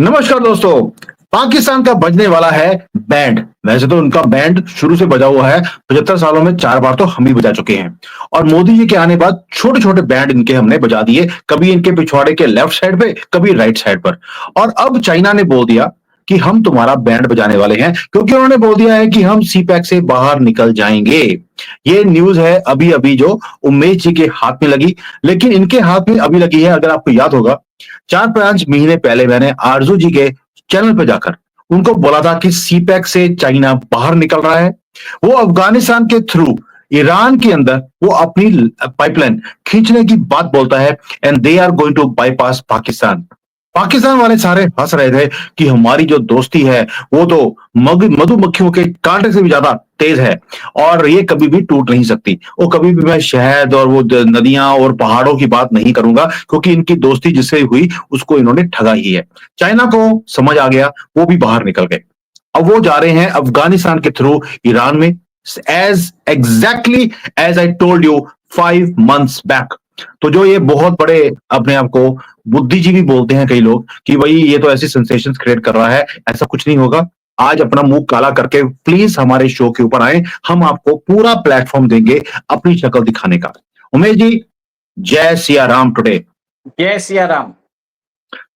नमस्कार दोस्तों। पाकिस्तान का बजने वाला है बैंड। वैसे तो उनका बैंड शुरू से बजा हुआ है। 75 सालों में 4 बार तो हम ही बजा चुके हैं और मोदी जी के आने बाद छोटे-छोटे बैंड इनके हमने बजा दिए। कभी इनके पिछवाड़े के लेफ्ट साइड पे, कभी राइट साइड पर। और अब चाइना ने बोल दिया कि हम तुम्हारा बैंड बजाने वाले हैं क्योंकि उन्होंने बोल दिया है कि हम सीपैक से बाहर निकल जाएंगे। ये न्यूज़ है अभी-अभी जो उमेश जी के हाथ में लगी, लेकिन इनके हाथ में अभी लगी है। अगर आपको याद होगा 4-5 महीने पहले मैंने आरजू जी के चैनल पे जाकर उनको बोला था कि सीपैक से चाइना बाहर निकल रहा है। वो अफगानिस्तान के थ्रू ईरान के अंदर वो अपनी पाइपलाइन खींचने की बात बोलता है and they are going to bypass Pakistan. Pakistan वाले सारे हंस रहे थे कि हमारी जो दोस्ती है वो तो मधुमक्खियों के कांटे से भी ज्यादा तेज है और ये कभी भी टूट नहीं सकती। वो कभी भी मैं शहद और वो नदियां और पहाड़ों की बात नहीं करूंगा क्योंकि इनकी दोस्ती जिससे हुई उसको इन्होंने ठगा ही है। चाइना को समझ आ गया, वो भी बाहर निकल गए। अब वो जा रहे हैं अफगानिस्तान के थ्रू ईरान में, as exactly as I told you 5 months back. तो जो ये बहुत बड़े अपने आप को बुद्धिजीवी बोलते हैं कई लोग कि भाई ये तो ऐसी सेंसेशन क्रिएट कर रहा है, ऐसा कुछ नहीं होगा। आज अपना मुंह काला करके प्लीज हमारे शो के ऊपर आए, हम आपको पूरा प्लेटफॉर्म देंगे अपनी शक्ल दिखाने का। उमेश जी, जय सिया राम टुडे। जय सिया राम।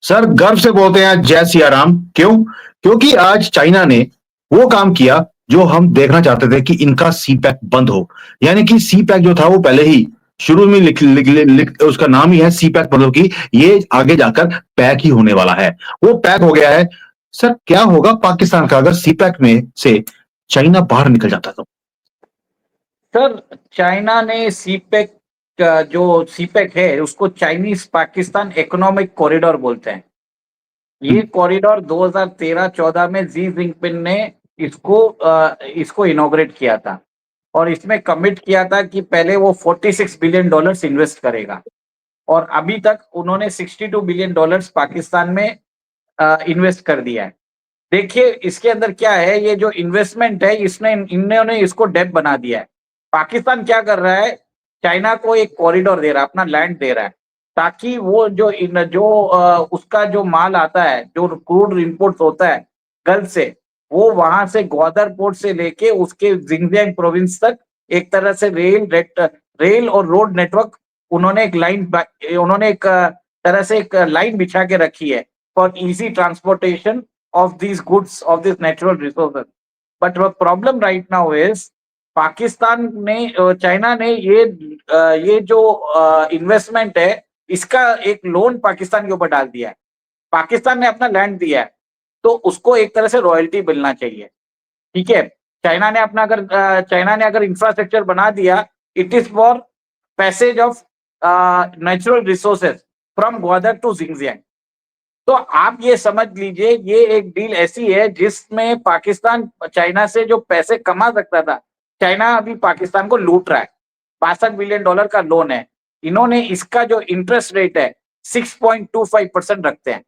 सर गर्व से बोलते हैं जय सिया राम। क्यों? क्योंकि आज चाइना ने वो काम किया जो हम देखना चाहते थे कि इनका सी पैक बंद हो। यानी कि सी पैक जो था वो पहले ही शुरू में उसका नाम ही है सी पैक, मतलब कि ये आगे जाकर पैक ही होने वाला है। वो पैक हो गया है। सर क्या होगा पाकिस्तान का अगर सी पैक में से चाइना बाहर निकल जाता तो? सर चाइना ने सीपेक जो सीपेक है उसको चाइनीज पाकिस्तान इकोनॉमिक कॉरिडोर बोलते हैं। ये कॉरिडोर 2013-14 में जी जिनपिंग ने इसको इनॉग्रेट किया था और इसमें कमिट किया था कि पहले वो $46 बिलियन इन्वेस्ट करेगा और अभी तक उन्होंने $62 बिलियन पाकिस्तान में इन्वेस्ट कर दिया है। देखिए इसके अंदर क्या है, ये जो इन्वेस्टमेंट है इन्होंने इसको डेप बना दिया है। पाकिस्तान क्या कर रहा है, चाइना को एक कॉरिडोर दे रहा है, अपना लैंड दे रहा है ताकि वो उसका जो माल आता है, जो क्रूड इंपोर्ट होता है गल्फ से, वो वहां से ग्वादर पोर्ट से लेके उसके जिंगजियांग प्रोविंस तक एक तरह से रेल और रोड नेटवर्क उन्होंने एक तरह से एक लाइन बिछा के रखी है for easy transportation of these goods, of these natural resources. But the problem right now is China ने ये जो इन्वेस्टमेंट है इसका एक लोन पाकिस्तान के ऊपर डाल दिया है। पाकिस्तान ने अपना लैंड दिया है तो उसको एक तरह से रॉयल्टी मिलना चाहिए। ठीक है, चाइना ने अगर इंफ्रास्ट्रक्चर बना दिया, it is for passage of natural resources from Gwadar to Xinjiang. तो आप ये समझ लीजिए ये एक डील ऐसी है जिसमें पाकिस्तान चाइना से जो पैसे कमा सकता था, चाइना अभी पाकिस्तान को लूट रहा है। $62 बिलियन का लोन है, इन्होंने इसका जो इंटरेस्ट रेट है 6.25% रखते हैं।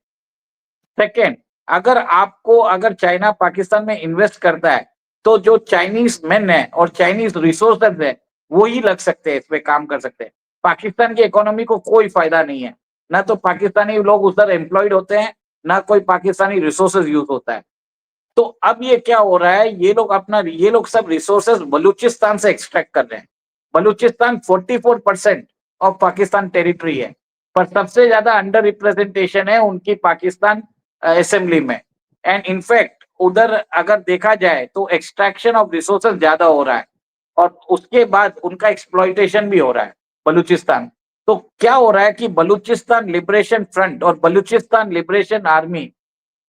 सेकेंड, अगर चाइना पाकिस्तान में इन्वेस्ट करता है तो जो चाइनीज मैन है और चाइनीज रिसोर्सेज है वो ही लग सकते हैं, इस पे काम कर सकते हैं। पाकिस्तान की इकोनॉमी को कोई फायदा नहीं है, ना तो पाकिस्तानी लोग उधर एम्प्लॉयड होते हैं, ना कोई पाकिस्तानी रिसोर्सेज यूज होता है। तो अब ये क्या हो रहा है, ये लोग सब रिसोर्सेज बलूचिस्तान से एक्सट्रैक्ट कर रहे हैं। बलूचिस्तान 44% ऑफ पाकिस्तान टेरिटरी है, पर सबसे ज्यादा अंडर रिप्रेजेंटेशन है उनकी पाकिस्तान असेंबली में। एंड इनफैक्ट उधर अगर देखा जाए तो एक्सट्रैक्शन ऑफ रिसोर्सेज ज्यादा हो रहा है और उसके बाद उनका एक्सप्लॉइटेशन भी हो रहा है बलूचिस्तान। तो क्या हो रहा है कि बलूचिस्तान लिबरेशन फ्रंट और बलूचिस्तान लिबरेशन आर्मी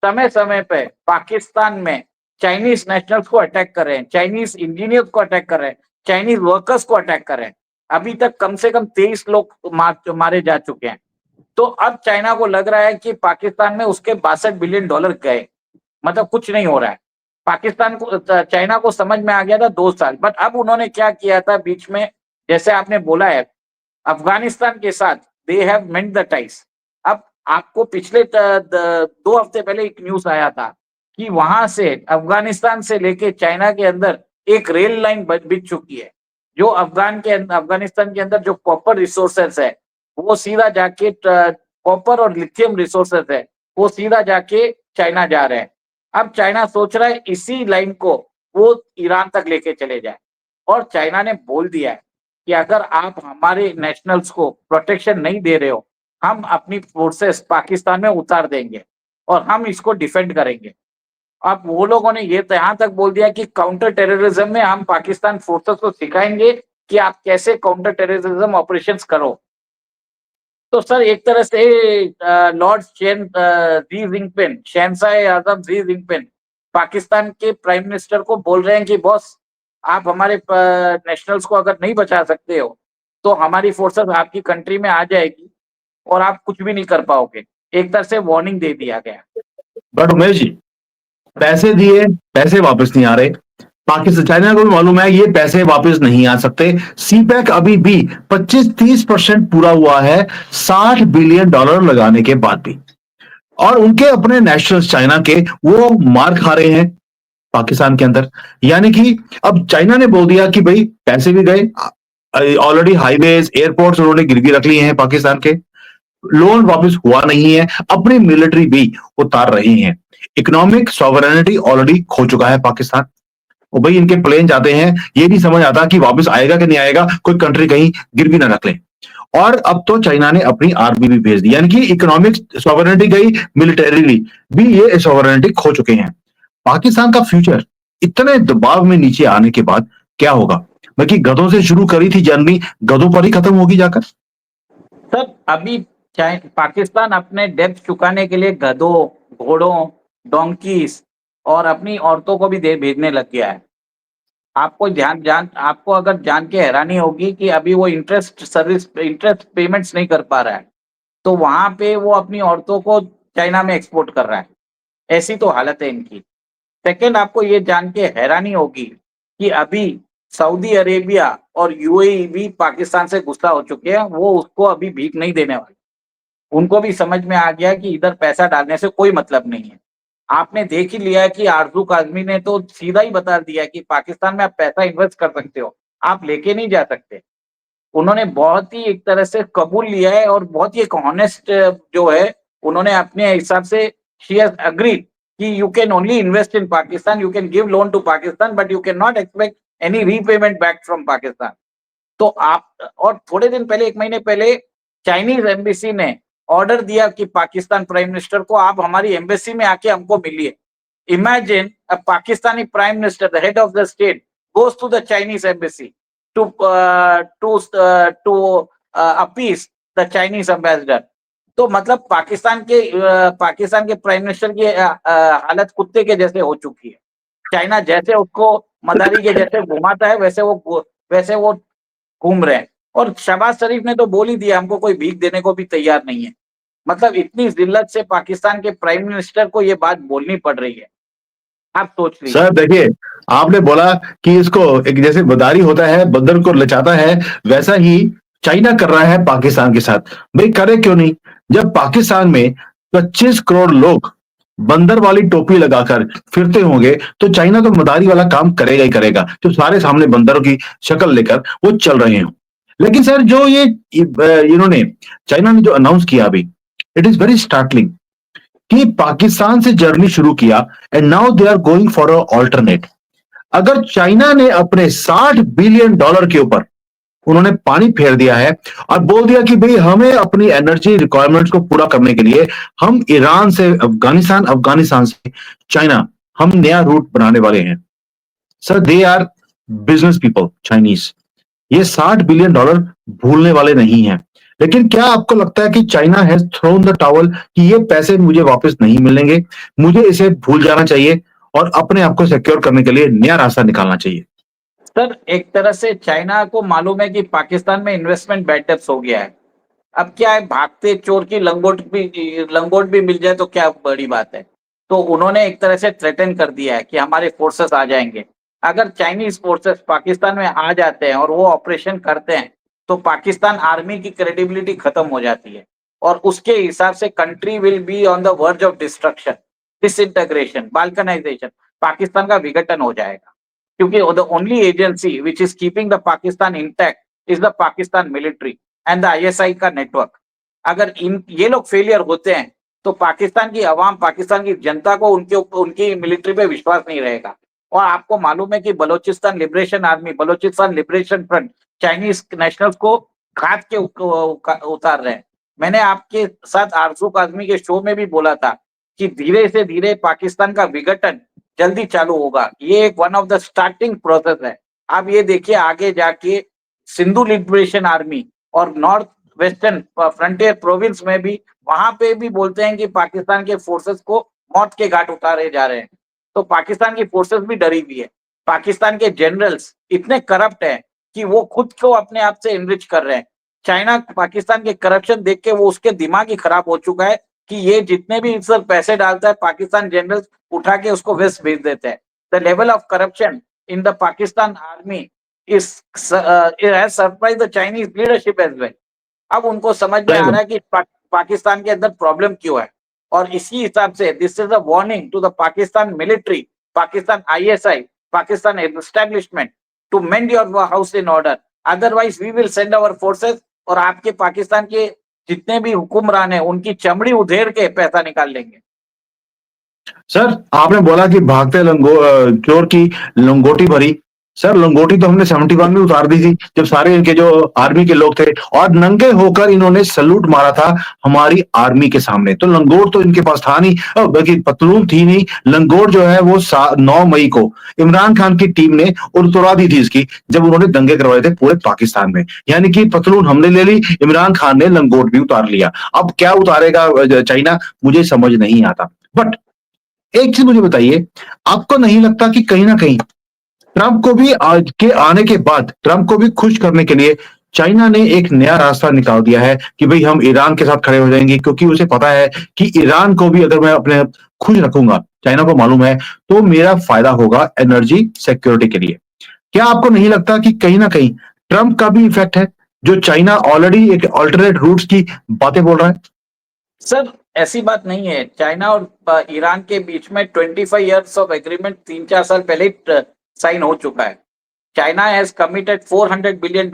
समय समय पे पाकिस्तान में चाइनीज नेशनल्स को अटैक कर रहे हैं, चाइनीज इंजीनियर्स को अटैक कर रहे हैं, चाइनीज वर्कर्स को अटैक कर रहे हैं। अभी तक कम से कम 23 लोग मारे जा चुके हैं। तो अब चाइना को लग रहा है कि पाकिस्तान में उसके $62 बिलियन गए, मतलब कुछ नहीं हो रहा है। चाइना को समझ में आ गया था 2 साल, बट अब उन्होंने क्या किया था बीच में, जैसे आपने बोला है अफगानिस्तान के साथ they have meant the ties. अब आपको पिछले 2 हफ्ते पहले एक न्यूज आया था कि वहां से अफगानिस्तान से लेके चाइना के अंदर एक रेल लाइन बिछ चुकी है, जो अफगानिस्तान के अंदर जो कॉपर रिसोर्सेस है वो सीधा जाके कॉपर और लिथियम रिसोर्सेस है वो सीधा जाके चाइना जा रहे हैं। अब चाइना सोच रहा है इसी लाइन को वो ईरान तक लेके चले जाए, और चाइना ने बोल दिया है कि अगर आप हमारे नेशनल्स को प्रोटेक्शन नहीं दे रहे हो, हम अपनी फोर्सेस पाकिस्तान में उतार देंगे और हम इसको डिफेंड करेंगे। अब वो लोगों ने ये यहाँ तक बोल दिया कि काउंटर टेररिज्म में हम पाकिस्तान फोर्सेस को सिखाएंगे कि आप कैसे काउंटर टेररिज्म ऑपरेशंस करो। तो सर एक तरह से लॉर्ड जी जिनपिंग, शहंशाह आजम जी जिनपिंग पाकिस्तान के प्राइम मिनिस्टर को बोल रहे हैं कि बॉस, आप हमारे नेशनल्स को अगर नहीं बचा सकते हो तो हमारी फोर्सेस आपकी कंट्री में आ जाएगी और आप कुछ भी नहीं कर पाओगे। एक तरह से वार्निंग दे दिया गया। बट उमेश जी, पैसे दिए, पैसे वापस नहीं आ रहे। पाकिस्तान, चाइना को भी मालूम है ये पैसे वापस नहीं आ सकते। सीपैक अभी भी 25-30% पूरा हुआ है $60 बिलियन लगाने के बाद भी, और उनके अपने नेशनल्स चाइना के वो मार खा रहे हैं पाकिस्तान के अंदर। यानी कि अब चाइना ने बोल दिया कि भाई पैसे भी गए, ऑलरेडी हाईवेज एयरपोर्ट्स उन्होंने गिरवी रख लिए हैं पाकिस्तान के, लोन वापस हुआ नहीं है, अपनी मिलिट्री भी उतार रहे हैं, इकोनॉमिक सॉवरेनिटी ऑलरेडी खो चुका है पाकिस्तान। और भाई इनके प्लेन जाते हैं, ये नहीं समझ आता कि वापस आएगा कि नहीं आएगा, कोई कंट्री कहीं गिरवी ना रख ले। और अब तो चाइना ने अपनी आर्मी भी भेज दी, यानी कि इकोनॉमिक सॉवरेनिटी गई, मिलिटरीली भी ये सॉवरेनिटी खो चुके हैं। पाकिस्तान का फ्यूचर इतने दबाव में नीचे आने के बाद क्या होगा? बाकी गधों से शुरू करी थी जर्नी, गधों पर ही खत्म होगी जाकर। सर अभी पाकिस्तान अपने डेब्ट चुकाने के लिए गधों, घोड़ों, डोंकीज और अपनी औरतों को भी दे भेजने लग गया है। आपको अगर जान के हैरानी होगी कि अभी वो इंटरेस्ट पेमेंट्स नहीं कर पा रहा है, तो वहां पे वो अपनी औरतों को चाइना में एक्सपोर्ट कर रहा है। ऐसी तो हालत है इनकी। सेकंड, आपको ये जान के हैरानी होगी कि अभी सऊदी अरेबिया और यूएई भी पाकिस्तान से गुस्सा हो चुके हैं। वो उसको अभी भीख नहीं देने वाले। उनको भी समझ में आ गया कि इधर पैसा डालने से कोई मतलब नहीं है। आपने देख ही लिया कि आरजू काजमी ने तो सीधा ही बता दिया कि पाकिस्तान में आप पैसा इन्वेस्ट कर सकते हो, आप लेके नहीं जा सकते। उन्होंने बहुत ही एक तरह से कबूल लिया है और बहुत ही एक ऑनेस्ट जो है, उन्होंने अपने हिसाब से शी हैज अग्रीड कि you can only invest in Pakistan, you can give loan to Pakistan, but you can not expect any repayment back from Pakistan. तो आप, और थोड़े दिन पहले, 1 महीने पहले, चाइनीज एम्बेसी ने ऑर्डर दिया कि पाकिस्तान प्राइम मिनिस्टर को, आप हमारी एम्बेसी में आके हमको मिलिए। Imagine a Pakistani prime minister, the head of the state, goes to the Chinese embassy to appease the Chinese ambassador. तो मतलब पाकिस्तान के प्राइम मिनिस्टर की हालत कुत्ते के जैसे हो चुकी है। चाइना जैसे उसको मदारी के जैसे घुमाता है, वैसे वो घूम रहे हैं। और शहबाज शरीफ ने तो बोल ही दिया, हमको कोई भीख देने को भी तैयार नहीं है। मतलब इतनी जिल्लत से पाकिस्तान के प्राइम मिनिस्टर को ये बात बोलनी पड़ रही है। आप सोच लीजिए। सर देखिए, आपने बोला कि इसको एक जैसे बदारी होता है, बंदर को लचाता है, वैसा ही चाइना कर रहा है पाकिस्तान के साथ। भाई करे क्यों नहीं? जब पाकिस्तान में 25 करोड़ लोग बंदर वाली टोपी लगाकर फिरते होंगे, तो चाइना तो मदारी वाला काम करेगा ही करेगा, जो सारे सामने बंदरों की शक्ल लेकर वो चल रहे हो। लेकिन सर जो ये इन्होंने, चाइना ने जो अनाउंस किया अभी, इट इज वेरी स्टार्टलिंग कि पाकिस्तान से जर्नी शुरू किया and now they are going for a alternate. अगर चाइना ने अपने $60 बिलियन के ऊपर उन्होंने पानी फेर दिया है और बोल दिया कि भाई हमें अपनी एनर्जी रिक्वायरमेंट्स को पूरा करने के लिए हम ईरान से अफगानिस्तान, अफगानिस्तान से चाइना, हम नया रूट बनाने वाले हैं। Sir they are business people Chinese, ये $60 बिलियन भूलने वाले नहीं हैं। लेकिन क्या आपको लगता है कि China has thrown the towel कि ये पैसे मुझे वापस नहीं मिलेंगे, मुझे इसे भूल जाना चाहिए और अपने आप को सिक्योर करने के लिए नया रास्ता निकालना चाहिए? सर एक तरह से चाइना को मालूम है कि पाकिस्तान में इन्वेस्टमेंट बैड डेब्ट्स हो गया है। अब क्या है, भागते चोर की लंगोट भी मिल जाए तो क्या बड़ी बात है। तो उन्होंने एक तरह से थ्रेटन कर दिया है कि हमारे फोर्सेस आ जाएंगे। अगर चाइनीज फोर्सेस पाकिस्तान में आ जाते हैं और वो ऑपरेशन करते हैं, तो पाकिस्तान आर्मी की क्रेडिबिलिटी खत्म हो जाती है और उसके हिसाब से country will be on the verge of destruction, disintegration, balkanisation. Pakistan का विघटन हो जाएगा, क्योंकि the only agency which is keeping the Pakistan intact is the Pakistan military and the ISI का नेटवर्क। अगर ये लोग फेलियर होते हैं तो पाकिस्तान की अवाम, पाकिस्तान की जनता को उनकी मिलिट्री पे विश्वास नहीं रहेगा। और आपको मालूम है कि Balochistan liberation army, Balochistan liberation front Chinese nationals को घात के उतार रहे हैं। मैंने आपके साथ आरजू काजमी के शो में भी बोला था कि धीरे से धीरे पाकिस्तान का विघटन जल्दी चालू होगा। ये एक one of the starting process है। आप ये देखिए आगे जाके सिंधु लिबरेशन आर्मी और नॉर्थ वेस्टर्न फ्रंटियर प्रोविंस में भी, वहां पे भी बोलते हैं कि पाकिस्तान के फोर्सेस को मौत के घाट उतारे जा रहे हैं। तो पाकिस्तान की फोर्सेस भी डरी हुई है। पाकिस्तान के जनरल्स इतने करप्ट हैं कि वो खुद को अपने आप से इनरिच कर रहे हैं। चाइना पाकिस्तान के करप्शन देख के वो उसके दिमाग ही खराब हो चुका है कि ये जितने भी सर पैसे डालता है पाकिस्तान जनरल्स उठा के उसको वेस्ट भेज देते हैं। The level of corruption in the Pakistan army is has surprise the Chinese leadership as well. अब उनको समझ में सही आ बात। रहा है कि पाकिस्तान के अंदर प्रॉब्लम क्यों है। और इसी हिसाब से this is a warning to the Pakistan military, Pakistan ISI, Pakistan establishment to mend your house in order, otherwise we will send our forces और आपके पाकिस्तान के जितने भी हुक्मरान है उनकी चमड़ी उधेड़ के पैसा निकाल लेंगे। सर आपने बोला कि भागते चोर की लंगोटी भरी। सर लंगोटी तो हमने 71 में उतार दी थी जब सारे इनके जो आर्मी के लोग थे और नंगे होकर इन्होंने सल्यूट मारा था हमारी आर्मी के सामने। तो लंगोट तो इनके पास था नहीं, बल्कि पतलून थी नहीं। लंगोट जो है वो 9 मई को इमरान खान की टीम ने उतरा दी थी इसकी, जब उन्होंने दंगे करवाए थे पूरे पाकिस्तान में। यानी कि पतलून हमने ले ली, इमरान खान ने लंगोट भी उतार लिया। अब क्या उतारेगा चाइना, मुझे समझ नहीं आता। बट एक चीज मुझे बताइए, आपको नहीं लगता कि कहीं ना कहीं ट्रंप को भी आज के आने के बाद ट्रंप को भी खुश करने के लिए चाइना ने एक नया रास्ता निकाल दिया है कि भाई हम ईरान के साथ खड़े हो जाएंगे, क्योंकि उसे पता है कि ईरान को भी अगर मैं अपने खुश रखूंगा, चाइना को मालूम है, तो मेरा फायदा होगा एनर्जी सिक्योरिटी के लिए। क्या आपको नहीं लगता कि कहीं ना कहीं ट्रंप का भी इफेक्ट है, जो चाइना ऑलरेडी एक अल्टरनेट रूट्स की बातें बोल रहा है? सर ऐसी बात नहीं है। चाइना और ईरान के बीच में 25 इयर्स ऑफ एग्रीमेंट 3-4 साल पहले साइन हो चुका है। China has committed $400 billion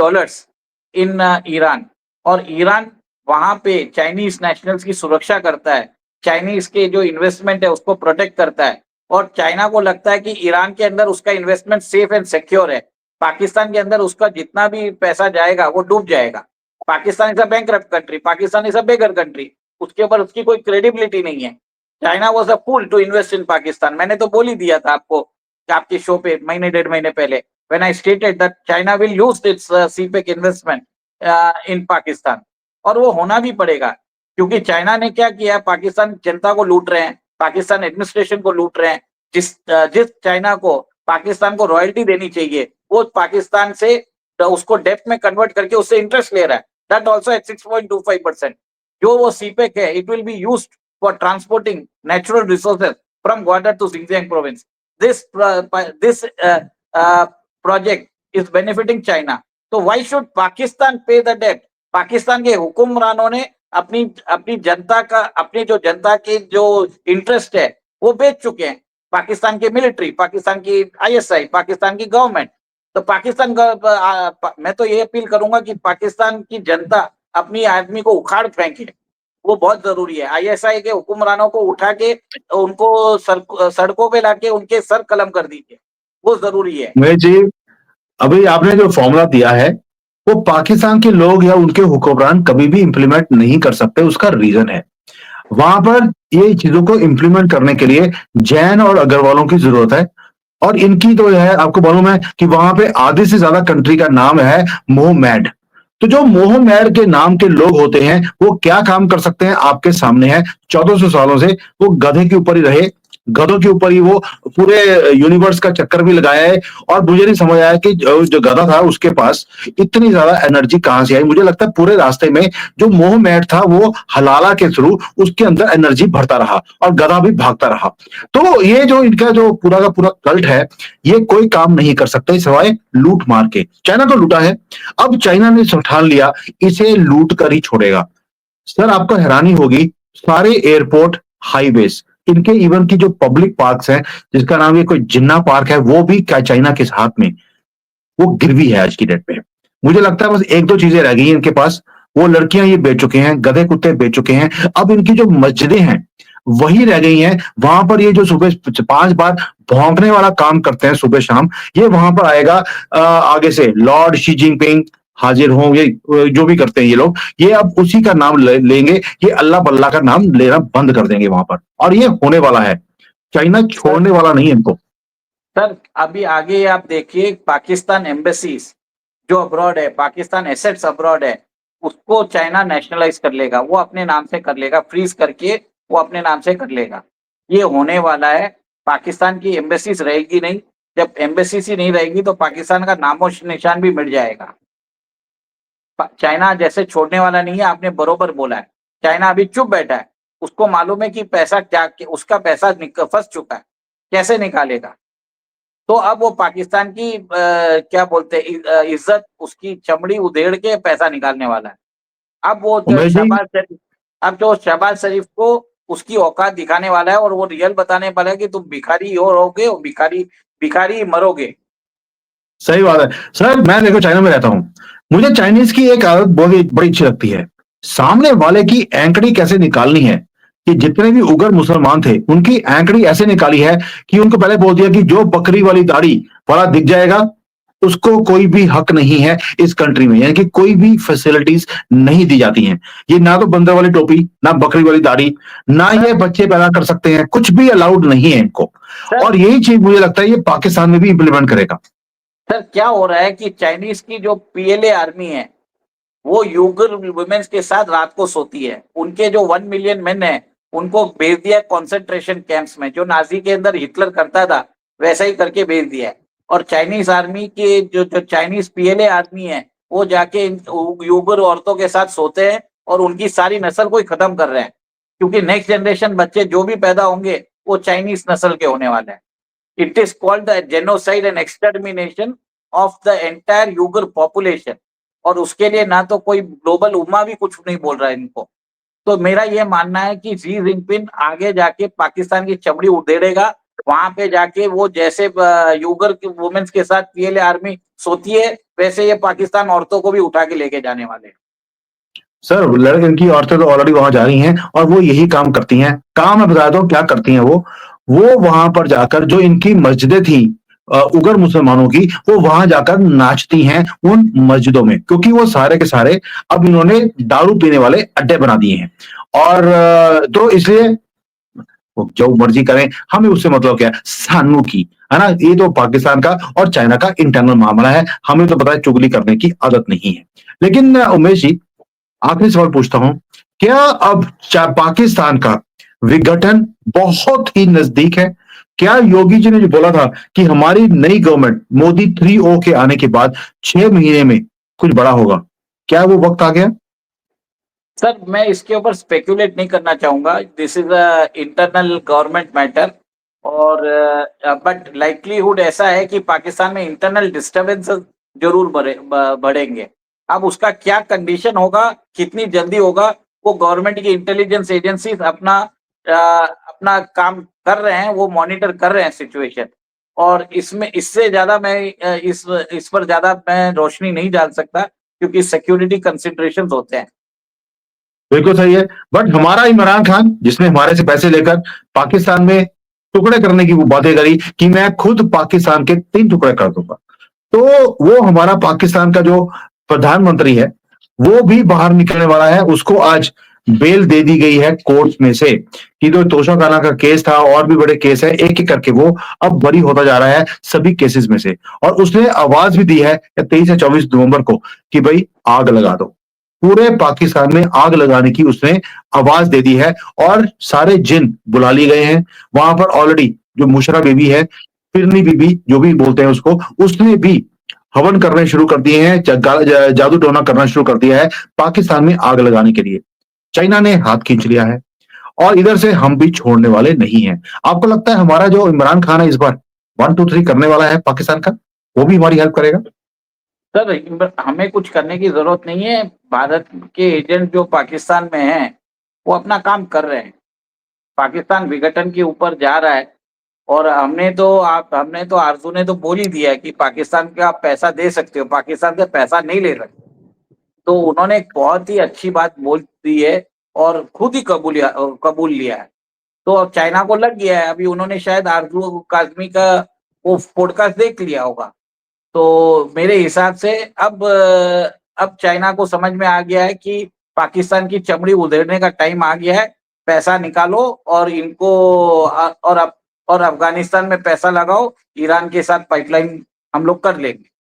in Iran, और ईरान वहां पे चाइनीज नेशनल्स की सुरक्षा करता है, चाइनीज के जो इन्वेस्टमेंट है उसको प्रोटेक्ट करता है। और चाइना को लगता है कि ईरान के अंदर उसका इन्वेस्टमेंट सेफ एंड सिक्योर है। पाकिस्तान के अंदर उसका जितना भी पैसा जाएगा वो डूब जाएगा। Pakistan is a bankrupt country, Pakistan is a beggar country, उसके ऊपर उसकी कोई क्रेडिबिलिटी नहीं है। China was a fool to invest in Pakistan. मैंने तो बोल ही दिया था आपको आपके शो पे महीने 1.5 महीने पहले, when I stated that China will use it's CPEC investment इन पाकिस्तान। और वो होना भी पड़ेगा, क्योंकि चाइना ने क्या किया, पाकिस्तान जनता को लूट रहे हैं, पाकिस्तान एडमिनिस्ट्रेशन को लूट रहे हैं। जिस चाइना को पाकिस्तान को रॉयल्टी देनी चाहिए वो पाकिस्तान से उसको डेप्थ में कन्वर्ट करके उससे इंटरेस्ट ले रहा है, दैट आल्सो एट 6.25%। जो वो सीपेक है it will be used for transporting natural resources from Gwadar to Xinjiang province. This project is benefiting China. तो why should Pakistan pay the date? Pakistan के हुक्मरानों ने अपनी अपनी जनता का, अपनी जो जनता के जो इंटरेस्ट है वो बेच चुके हैं। पाकिस्तान की मिलिट्री, पाकिस्तान की आईएसआई, पाकिस्तान की गवर्नमेंट। तो मैं तो ये अपील करूंगा कि पाकिस्तान की जनता अपनी आदमी को उखाड़ फेंके, वो बहुत जरूरी है। आईएसआई के हुक्मरानों को उठा के उनको सड़कों पे लाके उनके सर कलम कर दीजिए, वो जरूरी है। महेश जी, अभी आपने जो फॉर्मूला दिया है वो पाकिस्तान के लोग या उनके हुक्मरान कभी भी इंप्लीमेंट नहीं कर सकते। उसका रीजन है, वहां पर ये चीजों को इंप्लीमेंट करने के लिए जैन और अग्रवालों की जरूरत है। और इनकी तो है, आपको मालूम है कि वहां पे आधे से ज्यादा कंट्री का नाम है मोहम्मद। तो जो मोहम्मद के नाम के लोग होते हैं वो क्या काम कर सकते हैं आपके सामने है। 1400 सालों से वो गधे के ऊपर ही रहे, गधों के ऊपर ही वो पूरे यूनिवर्स का चक्कर भी लगाया है। और मुझे नहीं समझ आया कि जो गधा था उसके पास इतनी ज्यादा एनर्जी कहां से आई। मुझे लगता है पूरे रास्ते में जो मोहम्मद था वो हलाला के थ्रू उसके अंदर एनर्जी भरता रहा और गधा भी भागता रहा। तो ये जो इनका जो पूरा का पूरा कल्ट है, ये कोई काम नहीं कर सकते सिवाय लूट मार के। चाइना तो लूटा है, अब चाइना ने ठान लिया इसे लूट कर ही छोड़ेगा। सर आपको हैरानी होगी, सारे एयरपोर्ट, हाईवेज, इनके इवन की जो पब्लिक पार्क्स हैं, जिसका नाम ये कोई जिन्ना पार्क है, वो भी क्या चाइना के हाथ में, वो गिरवी है आज की डेट में। मुझे लगता है बस एक दो चीजें रह गई हैं इनके पास, वो लड़कियां ये बेच चुके हैं, गधे कुत्ते बेच चुके हैं। अब इनकी जो मस्जिदें हैं वही रह गई हैं। वहां पर ये जो सुबह 5 बार भौंकने वाला काम करते हैं सुबह शाम, ये वहां पर आएगा। आगे से लॉर्ड शी जिनपिंग हाजिर हों, ये जो भी करते हैं ये लोग, ये अब उसी का नाम लेंगे। ये अल्लाह बल्ला का नाम लेना बंद कर देंगे वहां पर, और ये होने वाला है। चाइना सर छोड़ने वाला नहीं है इनको। सर अभी आगे आप देखिए, पाकिस्तान एम्बेसीज जो अब्रॉड है, पाकिस्तान एसेट्स अब्रॉड है, उसको चाइना नेशनलाइज कर लेगा, वो अपने नाम से कर लेगा, फ्रीज करके वो अपने नाम से कर लेगा। ये होने वाला है। पाकिस्तान की एम्बेसीज रहेगी नहीं। जब एम्बेसीज ही नहीं रहेगी तो पाकिस्तान का नामो निशान भी मिट जाएगा। चाइना जैसे छोड़ने वाला नहीं है, आपने बरोबर बोला है। चाइना अभी चुप बैठा है। उसको मालूम है कि पैसा क्या, उसका पैसा फंस चुका है, कैसे निकालेगा। तो अब वो पाकिस्तान की क्या बोलते हैं, इज्जत, उसकी चमड़ी उधेड़ के पैसा निकालने वाला है। अब वो जो उमेश जी, शहबाज शरीफ अब जो शहबाज शरीफ को उसकी औकात दिखाने वाला है, और वो रियल बताने वाला है कि तुम भिखारी हो रहोगे और भिखारी भिखारी ही मरोगे। सही बात है। सर मैं देखो चाइना में रहता हूँ, मुझे चाइनीज की एक आदत बहुत बड़ी अच्छी लगती है। सामने वाले की एंकड़ी कैसे निकालनी है, कि जितने भी उग्र मुसलमान थे उनकी एंकड़ी ऐसे निकाली है कि उनको पहले बोल दिया कि जो बकरी वाली दाढ़ी वाला दिख जाएगा उसको कोई भी हक नहीं है इस कंट्री में, यानी कि कोई भी फैसिलिटीज नहीं दी जाती हैं। ये ना तो बंदर वाली टोपी, ना बकरी वाली दाढ़ी, ना सर ये बच्चे पैदा कर सकते हैं, कुछ भी अलाउड नहीं है इनको। सर और यही चीज मुझे लगता है ये पाकिस्तान में भी इंप्लीमेंट करेगा। सर क्या हो रहा है कि चाइनीज की जो पीएलए आर्मी है, वो यूगर वुमेन्स के साथ रात को सोती है। उनके जो 1 मिलियन मैन है, उनको भेज दिया कॉन्सेंट्रेशन कैंप्स में। जो नाजी के अंदर हिटलर करता था, वैसा ही करके भेज दिया है। और चाइनीज आर्मी के जो चाइनीज पीएलए आर्मी है, वो जाके यूगर औरतों के साथ सोते हैं और उनकी सारी नस्ल को ही खत्म कर रहे हैं। क्योंकि नेक्स्ट जनरेशन बच्चे जो भी पैदा होंगे, वो चाइनीज नस्ल के होने वाले हैं। It is called the genocide and extermination of the entire Uyghur population. और उसके लिए ना तो कोई ग्लोबल उम्मा भी कुछ नहीं बोल रहा है इनको। तो मेरा ये मानना है कि शी जिनपिंग आगे जाके पाकिस्तान की चमड़ी उधेड़ेगा। वहां पे जाके वो जैसे यूगर वुमेन्स के साथ पीएलए आर्मी सोती है, वैसे ये पाकिस्तान औरतों को भी उठा के लेके जाने वाले हैं। सर लड़के इनकी औरतें तो ऑलरेडी वहां जा रही हैं और वो यही काम करती हैं। काम मैं बता दूं क्या करती हैं वो वहां पर जाकर जो इनकी मस्जिदें थी उगर मुसलमानों की, वो वहां जाकर नाचती हैं उन मस्जिदों में, क्योंकि वो सारे के सारे अब इन्होंने दारू पीने वाले अड्डे बना दिए हैं। और तो इसलिए वो जो मर्जी करें, हमें उससे मतलब क्या है, सानू की है ना। ये तो पाकिस्तान का और चाइना का इंटरनल मामला है, हमें तो पता है चुगली करने की आदत नहीं है। लेकिन उमेश जी, आखिरी सवाल पूछता हूं, क्या अब पाकिस्तान का विघटन बहुत ही नजदीक है? क्या योगी जी ने जो बोला था कि हमारी नई गवर्नमेंट मोदी 3O के आने के बाद 6 महीने में कुछ बड़ा होगा, क्या वो वक्त आ गया? सर मैं इसके ऊपर स्पेकुलेट नहीं करना चाहूंगा। This is a internal government matter. और बट लाइकलीहुड ऐसा है कि पाकिस्तान में इंटरनल डिस्टरबेंसेस जरूर बढ़ेंगे। अब उसका क्या कंडीशन होगा, कितनी जल्दी होगा, वो गवर्नमेंट की इंटेलिजेंस एजेंसीज अपना काम कर रहे हैं, वो मॉनिटर कर रहे हैं सिचुएशन। और इसमें इससे ज्यादा मैं इस पर ज्यादा मैं रोशनी नहीं डाल सकता, क्योंकि सिक्योरिटी कंसिडरेशंस होते हैं। बिल्कुल सही है। बट हमारा इमरान खान जिसने हमारे से पैसे लेकर पाकिस्तान में टुकड़े करने की वो बातें करी कि मैं खुद पाकिस्तान के 3 टुकड़े कर दूंगा, तो वो हमारा पाकिस्तान का जो प्रधानमंत्री है वो भी बाहर निकलने वाला है। उसको आज बेल दे दी गई है कोर्ट में से, कि जो तोशाखाना का केस था और भी बड़े केस है, एक एक करके वो अब बरी होता जा रहा है सभी केसेस में से। और उसने आवाज भी दी है 23 या 24 नवंबर को कि भाई आग लगा दो। पूरे पाकिस्तान में आग लगाने की उसने आवाज दे दी है, और सारे जिन बुला लिए गए हैं। वहां पर ऑलरेडी जो मुशरा बीबी है, फिरनी बीबी जो भी बोलते हैं उसको, उसने भी हवन करने शुरू कर दिए हैं, जादू टोना करना शुरू कर दिया है पाकिस्तान में आग लगाने के लिए। चाइना ने हाथ खींच लिया है, और इधर से हम भी छोड़ने वाले नहीं हैं। आपको लगता है हमारा जो इमरान खान है इस बार 1 2 3 करने वाला है पाकिस्तान का, वो भी हमारी हेल्प करेगा? सर हमें कुछ करने की जरूरत नहीं है। भारत के एजेंट जो पाकिस्तान में हैं, वो अपना काम कर रहे हैं। पाकिस्तान विघटन के ऊपर जा रहा है। और हमने तो आरजू ने तो बोल ही दिया है कि पाकिस्तान का आप पैसा दे सकते हो, पाकिस्तान से पैसा नहीं ले सकते। तो उन्होंने एक बहुत ही अच्छी बात बोल दी है और खुद ही कबूल लिया है। तो अब चाइना को लग गया है, अभी उन्होंने शायद आरजू काज़मी का वो पॉडकास्ट देख लिया होगा। तो मेरे हिसाब से अब चाइना को समझ में आ गया है कि पाकिस्तान की चमड़ी उधेड़ने का टाइम आ गया है, पैसा निकालो और इनको और अफ़गानिस्तान में पैसा लगाओ, ईरान के साथ पाइपलाइन हम लोग कर लेंगे।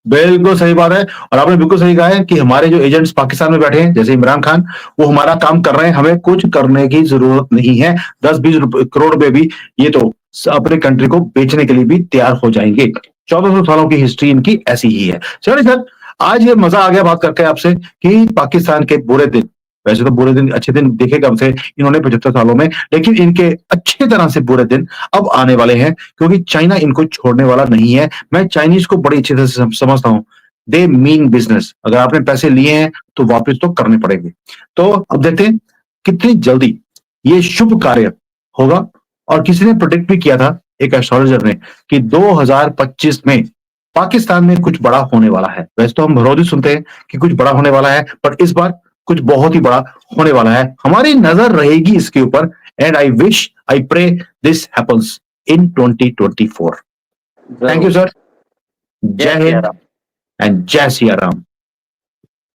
बिल्कुल सही बात है और आपने बिल्कुल सही कहा है कि हमारे जो एजेंट्स पाकिस्तान में बैठे हैं जैसे इमरान खान, वो हमारा काम कर रहे हैं, हमें कुछ करने की जरूरत नहीं है। 10-20 करोड़ रुपए भी ये तो अपने कंट्री को बेचने के लिए भी तैयार हो जाएंगे। 1400 सालों की हिस्ट्री इनकी ऐसी ही है। चलिए सर, आज ये मजा आ गया बात करके आपसे कि पाकिस्तान के बुरे दिन, वैसे तो बुरे दिन अच्छे दिन देखे कब से इन्होंने 75 सालों में, लेकिन इनके अच्छी तरह से बुरे दिन अब आने वाले हैं क्योंकि चाइना इनको छोड़ने वाला नहीं है। मैं चाइनीज को बड़ी अच्छी तरह से समझता हूं। They mean business. अगर आपने पैसे लिए हैं तो वापस तो करने पड़ेंगे। तो अब देखते हैं कितनी जल्दी ये शुभ कार्य होगा। और किसी ने प्रोडिक्ट भी किया था, एक एस्ट्रोलॉजर ने, कि 2025 में पाकिस्तान में कुछ बड़ा होने वाला है। वैसे तो हम रोज ही सुनते हैं कि कुछ बड़ा होने वाला है, पर इस बार कुछ बहुत ही बड़ा होने वाला है। हमारी नजर रहेगी इसके ऊपर। And I wish, I pray this happens in 2024. Thank you, जरूर। sir. Jai Jai Siya Hind Ram. and Jai Siya Ram.